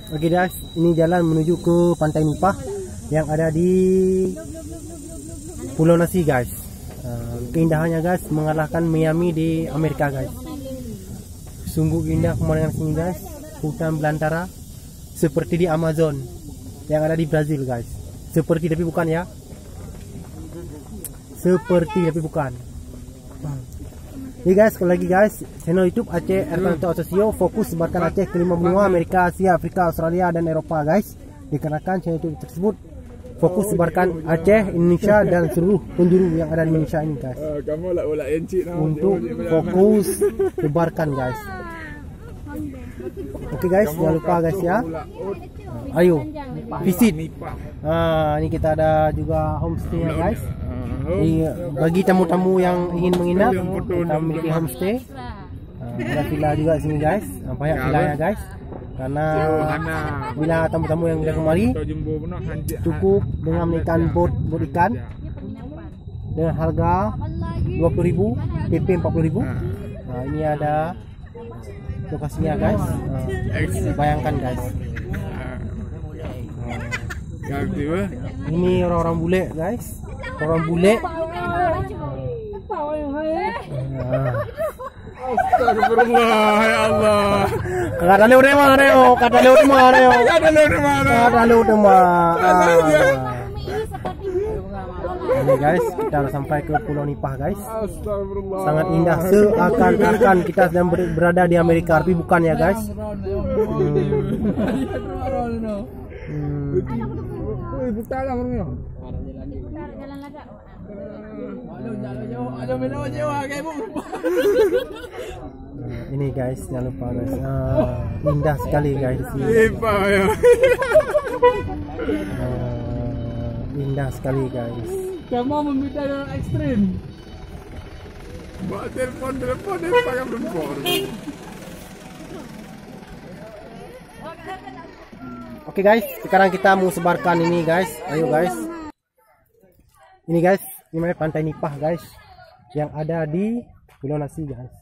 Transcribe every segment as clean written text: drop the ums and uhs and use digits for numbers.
Oke guys, ini jalan menuju ke Pantai Nipah yang ada di Pulau Nasi guys. Keindahannya guys mengalahkan Miami di Amerika guys. Sungguh indah pemandangan sini guys. Hutan belantara seperti di Amazon yang ada di Brazil guys. Seperti tapi bukan ya. Seperti tapi bukan. Jadi guys, sekali lagi guys, channel YouTube Aceh Erkanto Asosio fokus sebarkan Aceh ke 5 benua Amerika, Asia, Afrika, Australia dan Eropa guys. Dikarenakan channel YouTube tersebut fokus sebarkan Aceh, Indonesia dan seluruh penjuru yang ada di Indonesia ini guys. Untuk fokus sebarkan guys. Oke guys, jangan lupa guys ya. Ayo visit. Ini kita ada juga homestay guys. Bagi tamu-tamu yang ingin menginap, kita memiliki homestay. Ada villa juga sini guys. Banyak villanya guys. Karena bila tamu-tamu yang sudah kemari cukup dengan menaikkan bot ikan dengan harga 20.000, PP 40.000. Ini ada lokasinya guys. Bayangkan guys. Ini orang-orang bule guys. Orang bule. Astagfirullah ya Allah. Kata lu de mana yo? Kata lu de mana yo? Kata lu de mana? Ini guys, kita sudah sampai ke Pulau Nipah guys. Astagfirullah. Sangat indah, seakan-akan kita sedang berada di Amerika, tapi bukan ya guys. Ini guys, jangan lupa guys. Indah sekali guys di sini. Indah sekali guys. Kamu meminta yang ekstrim. Bawa telepon dia pakai handphone. Oke guys, sekarang kita mau sebarkan ini guys. Ayo guys. Ini guys, ini namanya Pantai Nipah guys, yang ada di Pulau Nasi guys.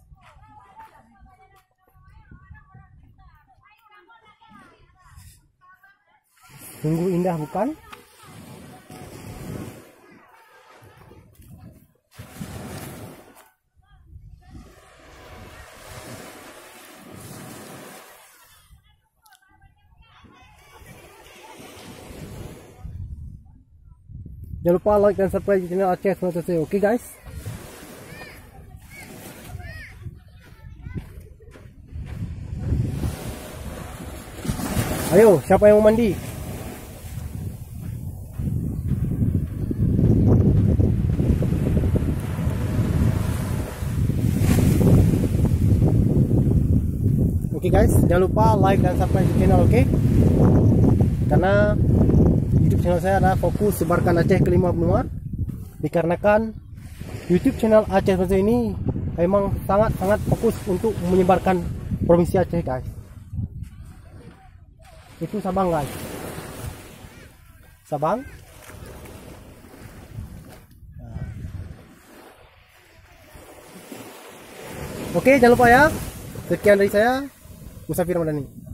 Sungguh indah bukan? Jangan lupa like dan subscribe di channel Aceh Erkanto. Oke guys. Ayo, siapa yang mau mandi? Oke guys, jangan lupa like dan subscribe di channel, oke? Karena YouTube channel saya adalah fokus sebarkan Aceh ke 5 benua. Dikarenakan YouTube channel Aceh Erkanto ini memang sangat fokus untuk menyebarkan provinsi Aceh guys. Itu Sabang guys. Sabang. Oke, jangan lupa ya. Sekian dari saya, Musafir Ramadhani.